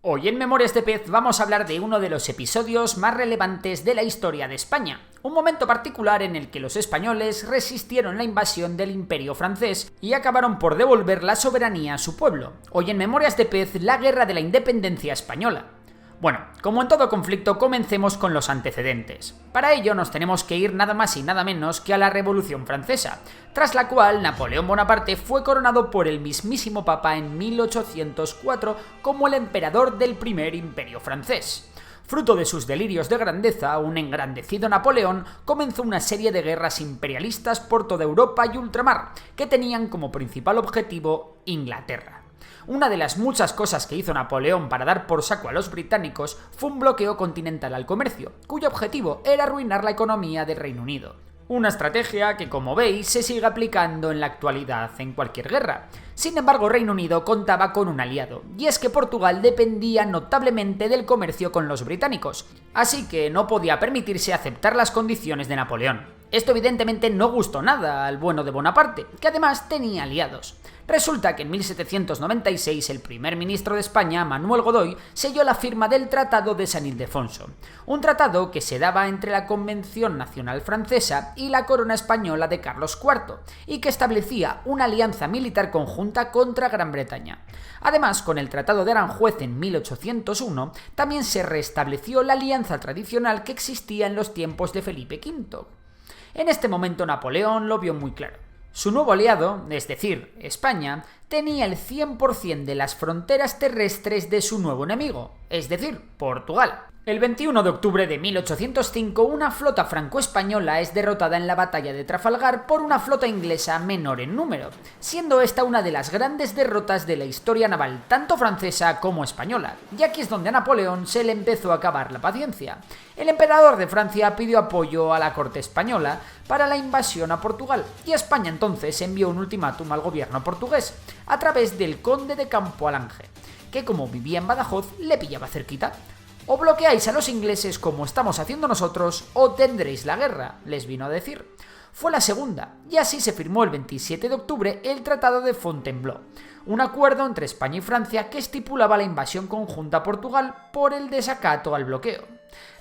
Hoy en Memorias de Pez vamos a hablar de uno de los episodios más relevantes de la historia de España, un momento particular en el que los españoles resistieron la invasión del Imperio francés y acabaron por devolver la soberanía a su pueblo. Hoy en Memorias de Pez, la Guerra de la Independencia Española. Bueno, como en todo conflicto, comencemos con los antecedentes. Para ello nos tenemos que ir nada más y nada menos que a la Revolución Francesa, tras la cual Napoleón Bonaparte fue coronado por el mismísimo Papa en 1804 como el emperador del primer imperio francés. Fruto de sus delirios de grandeza, un engrandecido Napoleón comenzó una serie de guerras imperialistas por toda Europa y ultramar, que tenían como principal objetivo Inglaterra. Una de las muchas cosas que hizo Napoleón para dar por saco a los británicos fue un bloqueo continental al comercio, cuyo objetivo era arruinar la economía del Reino Unido. Una estrategia que, como veis, se sigue aplicando en la actualidad en cualquier guerra. Sin embargo, Reino Unido contaba con un aliado, y es que Portugal dependía notablemente del comercio con los británicos, así que no podía permitirse aceptar las condiciones de Napoleón. Esto evidentemente no gustó nada al bueno de Bonaparte, que además tenía aliados. Resulta que en 1796 el primer ministro de España, Manuel Godoy, selló la firma del Tratado de San Ildefonso, un tratado que se daba entre la Convención Nacional Francesa y la Corona Española de Carlos IV, y que establecía una alianza militar conjunta contra Gran Bretaña. Además, con el Tratado de Aranjuez en 1801, también se restableció la alianza tradicional que existía en los tiempos de Felipe V. En este momento Napoleón lo vio muy claro. Su nuevo aliado, es decir, España, tenía el 100% de las fronteras terrestres de su nuevo enemigo, es decir, Portugal. El 21 de octubre de 1805, una flota franco-española es derrotada en la batalla de Trafalgar por una flota inglesa menor en número, siendo esta una de las grandes derrotas de la historia naval tanto francesa como española, y aquí es donde a Napoleón se le empezó a acabar la paciencia. El emperador de Francia pidió apoyo a la corte española para la invasión a Portugal, y España entonces envió un ultimátum al gobierno portugués, a través del conde de Campo Alange, que como vivía en Badajoz le pillaba cerquita. O bloqueáis a los ingleses como estamos haciendo nosotros, o tendréis la guerra, les vino a decir. Fue la segunda, y así se firmó el 27 de octubre el Tratado de Fontainebleau, un acuerdo entre España y Francia que estipulaba la invasión conjunta a Portugal por el desacato al bloqueo.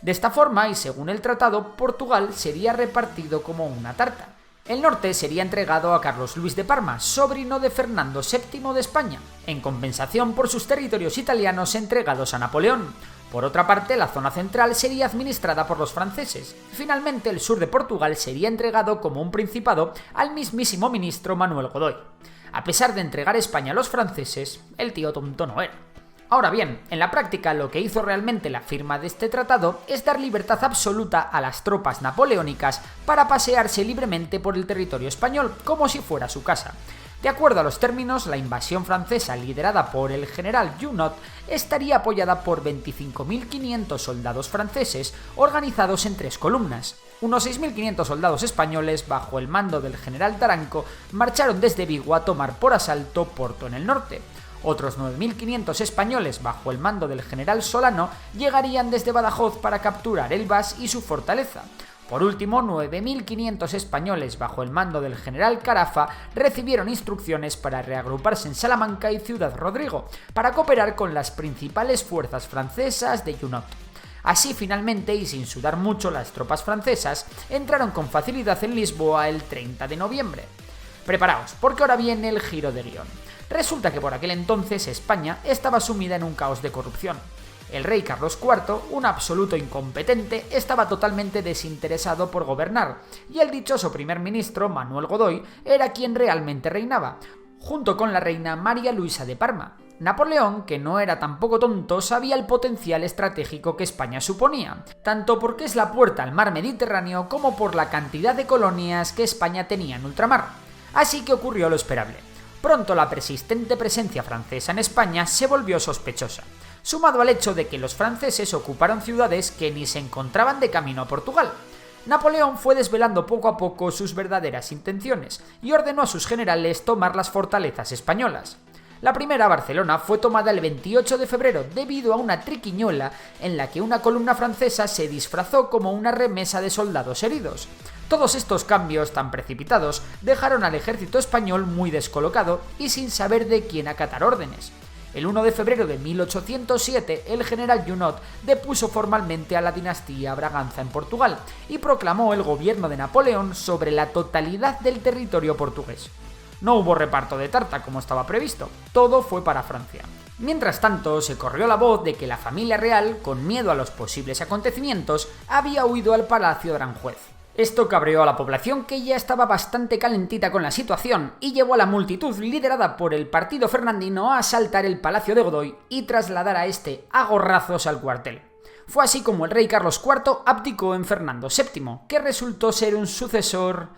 De esta forma, y según el tratado, Portugal sería repartido como una tarta. El norte sería entregado a Carlos Luis de Parma, sobrino de Fernando VII de España, en compensación por sus territorios italianos entregados a Napoleón. Por otra parte, la zona central sería administrada por los franceses. Finalmente, el sur de Portugal sería entregado como un principado al mismísimo ministro Manuel Godoy. A pesar de entregar España a los franceses, el tío tonto no era. Ahora bien, en la práctica lo que hizo realmente la firma de este tratado es dar libertad absoluta a las tropas napoleónicas para pasearse libremente por el territorio español como si fuera su casa. De acuerdo a los términos, la invasión francesa liderada por el general Junot estaría apoyada por 25.500 soldados franceses organizados en 3 columnas. Unos 6.500 soldados españoles, bajo el mando del general Taranco, marcharon desde Vigo a tomar por asalto Porto en el norte. Otros 9.500 españoles, bajo el mando del general Solano, llegarían desde Badajoz para capturar Elvas y su fortaleza. Por último, 9.500 españoles, bajo el mando del general Carafa, recibieron instrucciones para reagruparse en Salamanca y Ciudad Rodrigo, para cooperar con las principales fuerzas francesas de Junot. Así, finalmente, y sin sudar mucho, las tropas francesas entraron con facilidad en Lisboa el 30 de noviembre. Preparaos, porque ahora viene el giro de guión. Resulta que por aquel entonces España estaba sumida en un caos de corrupción. El rey Carlos IV, un absoluto incompetente, estaba totalmente desinteresado por gobernar, y el dichoso primer ministro, Manuel Godoy, era quien realmente reinaba, junto con la reina María Luisa de Parma. Napoleón, que no era tampoco tonto, sabía el potencial estratégico que España suponía, tanto porque es la puerta al mar Mediterráneo como por la cantidad de colonias que España tenía en ultramar. Así que ocurrió lo esperable. Pronto la persistente presencia francesa en España se volvió sospechosa, sumado al hecho de que los franceses ocuparon ciudades que ni se encontraban de camino a Portugal. Napoleón fue desvelando poco a poco sus verdaderas intenciones y ordenó a sus generales tomar las fortalezas españolas. La primera, Barcelona, fue tomada el 28 de febrero debido a una triquiñuela en la que una columna francesa se disfrazó como una remesa de soldados heridos. Todos estos cambios tan precipitados dejaron al ejército español muy descolocado y sin saber de quién acatar órdenes. El 1 de febrero de 1807, el general Junot depuso formalmente a la dinastía Braganza en Portugal y proclamó el gobierno de Napoleón sobre la totalidad del territorio portugués. No hubo reparto de tarta como estaba previsto, todo fue para Francia. Mientras tanto, se corrió la voz de que la familia real, con miedo a los posibles acontecimientos, había huido al palacio de Aranjuez. Esto cabreó a la población, que ya estaba bastante calentita con la situación, y llevó a la multitud liderada por el partido fernandino a asaltar el palacio de Godoy y trasladar a este a gorrazos al cuartel. Fue así como el rey Carlos IV abdicó en Fernando VII, que resultó ser un sucesor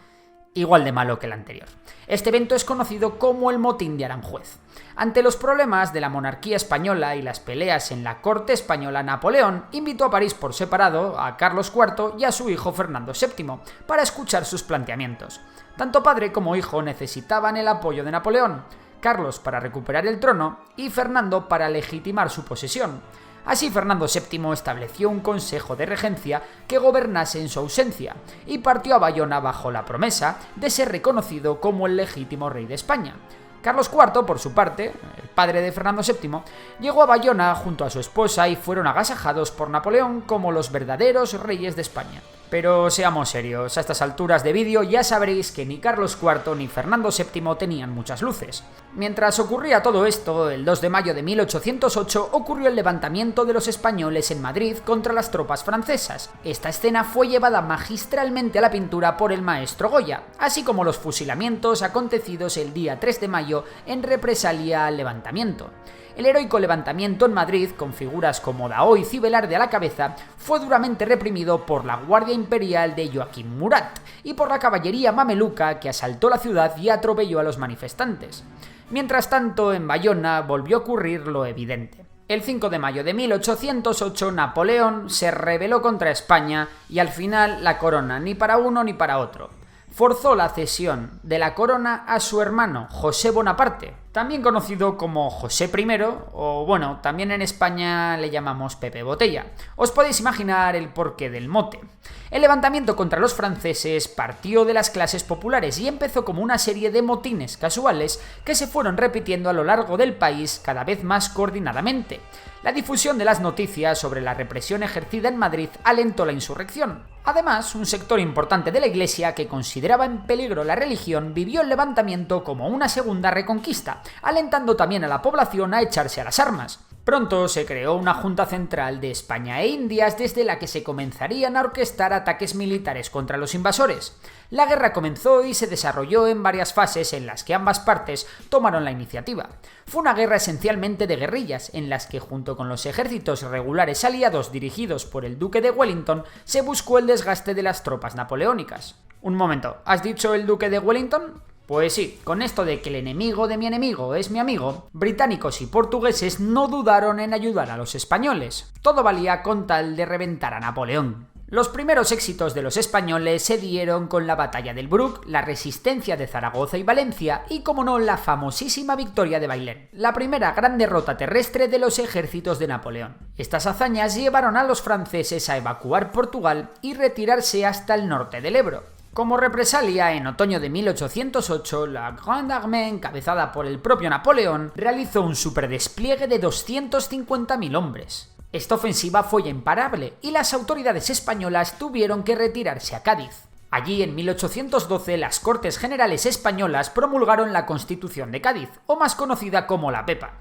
igual de malo que el anterior. Este evento es conocido como el Motín de Aranjuez. Ante los problemas de la monarquía española y las peleas en la corte española, Napoleón invitó a París por separado a Carlos IV y a su hijo Fernando VII para escuchar sus planteamientos. Tanto padre como hijo necesitaban el apoyo de Napoleón, Carlos para recuperar el trono y Fernando para legitimar su posesión. Así Fernando VII estableció un consejo de regencia que gobernase en su ausencia y partió a Bayona bajo la promesa de ser reconocido como el legítimo rey de España. Carlos IV, por su parte, el padre de Fernando VII, llegó a Bayona junto a su esposa y fueron agasajados por Napoleón como los verdaderos reyes de España. Pero seamos serios, a estas alturas de vídeo ya sabréis que ni Carlos IV ni Fernando VII tenían muchas luces. Mientras ocurría todo esto, el 2 de mayo de 1808 ocurrió el levantamiento de los españoles en Madrid contra las tropas francesas. Esta escena fue llevada magistralmente a la pintura por el maestro Goya, así como los fusilamientos acontecidos el día 3 de mayo en represalia al levantamiento. El heroico levantamiento en Madrid, con figuras como Daoiz y Cibelarde a la cabeza, fue duramente reprimido por la Guardia Imperial de Joaquín Murat y por la caballería mameluca, que asaltó la ciudad y atropelló a los manifestantes. Mientras tanto, en Bayona volvió a ocurrir lo evidente. El 5 de mayo de 1808, Napoleón se rebeló contra España y al final la corona ni para uno ni para otro. Forzó la cesión de la corona a su hermano José Bonaparte, también conocido como José I, o bueno, también en España le llamamos Pepe Botella. Os podéis imaginar el porqué del mote. El levantamiento contra los franceses partió de las clases populares y empezó como una serie de motines casuales que se fueron repitiendo a lo largo del país cada vez más coordinadamente. La difusión de las noticias sobre la represión ejercida en Madrid alentó la insurrección. Además, un sector importante de la Iglesia, que consideraba en peligro la religión, vivió el levantamiento como una segunda reconquista, alentando también a la población a echarse a las armas. Pronto se creó una Junta Central de España e Indias, desde la que se comenzarían a orquestar ataques militares contra los invasores. La guerra comenzó y se desarrolló en varias fases en las que ambas partes tomaron la iniciativa. Fue una guerra esencialmente de guerrillas, en las que junto con los ejércitos regulares aliados dirigidos por el duque de Wellington se buscó el desgaste de las tropas napoleónicas. Un momento, ¿has dicho el duque de Wellington? Pues sí, con esto de que el enemigo de mi enemigo es mi amigo, británicos y portugueses no dudaron en ayudar a los españoles. Todo valía con tal de reventar a Napoleón. Los primeros éxitos de los españoles se dieron con la batalla del Bruc, la resistencia de Zaragoza y Valencia y, como no, la famosísima victoria de Bailén, la primera gran derrota terrestre de los ejércitos de Napoleón. Estas hazañas llevaron a los franceses a evacuar Portugal y retirarse hasta el norte del Ebro. Como represalia, en otoño de 1808, la Grande Armée, encabezada por el propio Napoleón, realizó un superdespliegue de 250.000 hombres. Esta ofensiva fue ya imparable y las autoridades españolas tuvieron que retirarse a Cádiz. Allí, en 1812, las Cortes Generales Españolas promulgaron la Constitución de Cádiz, o más conocida como la Pepa.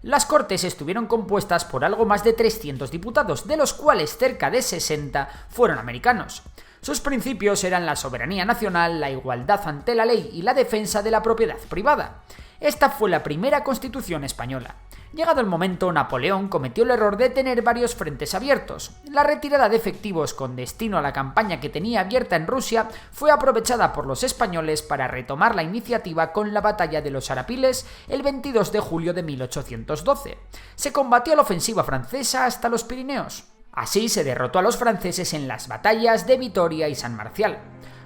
Las Cortes estuvieron compuestas por algo más de 300 diputados, de los cuales cerca de 60 fueron americanos. Sus principios eran la soberanía nacional, la igualdad ante la ley y la defensa de la propiedad privada. Esta fue la primera Constitución española. Llegado el momento, Napoleón cometió el error de tener varios frentes abiertos. La retirada de efectivos con destino a la campaña que tenía abierta en Rusia fue aprovechada por los españoles para retomar la iniciativa con la batalla de los Arapiles el 22 de julio de 1812. Se combatió la ofensiva francesa hasta los Pirineos. Así se derrotó a los franceses en las batallas de Vitoria y San Marcial.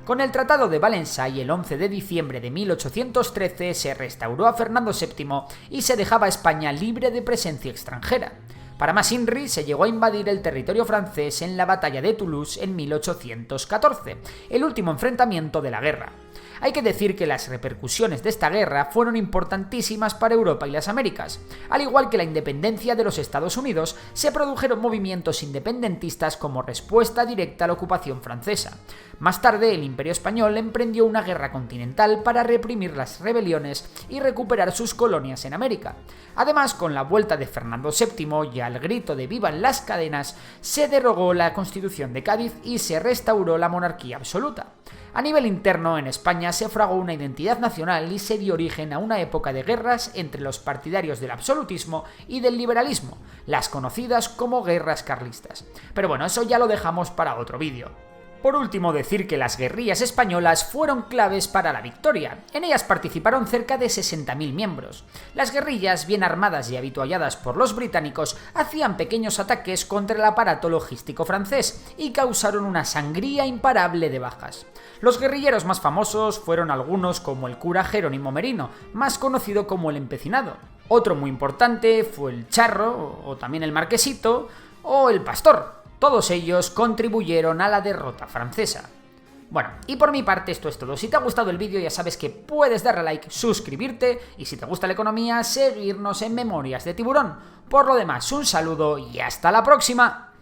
Con el Tratado de Valencia y el 11 de diciembre de 1813 se restauró a Fernando VII y se dejaba a España libre de presencia extranjera. Para más inri, se llegó a invadir el territorio francés en la batalla de Toulouse en 1814, el último enfrentamiento de la guerra. Hay que decir que las repercusiones de esta guerra fueron importantísimas para Europa y las Américas. Al igual que la independencia de los Estados Unidos, se produjeron movimientos independentistas como respuesta directa a la ocupación francesa. Más tarde, el Imperio Español emprendió una guerra continental para reprimir las rebeliones y recuperar sus colonias en América. Además, con la vuelta de Fernando VII y al grito de ¡Vivan las cadenas!, se derogó la Constitución de Cádiz y se restauró la monarquía absoluta. A nivel interno, en España se fraguó una identidad nacional y se dio origen a una época de guerras entre los partidarios del absolutismo y del liberalismo, las conocidas como guerras carlistas. Pero bueno, eso ya lo dejamos para otro vídeo. Por último, decir que las guerrillas españolas fueron claves para la victoria. En ellas participaron cerca de 60.000 miembros. Las guerrillas, bien armadas y avitualladas por los británicos, hacían pequeños ataques contra el aparato logístico francés y causaron una sangría imparable de bajas. Los guerrilleros más famosos fueron algunos como el cura Jerónimo Merino, más conocido como el Empecinado. Otro muy importante fue el Charro, o también el Marquesito, o el Pastor. Todos ellos contribuyeron a la derrota francesa. Bueno, y por mi parte esto es todo. Si te ha gustado el vídeo ya sabes que puedes darle a like, suscribirte y si te gusta la economía, seguirnos en Memorias de Tiburón. Por lo demás, un saludo y hasta la próxima.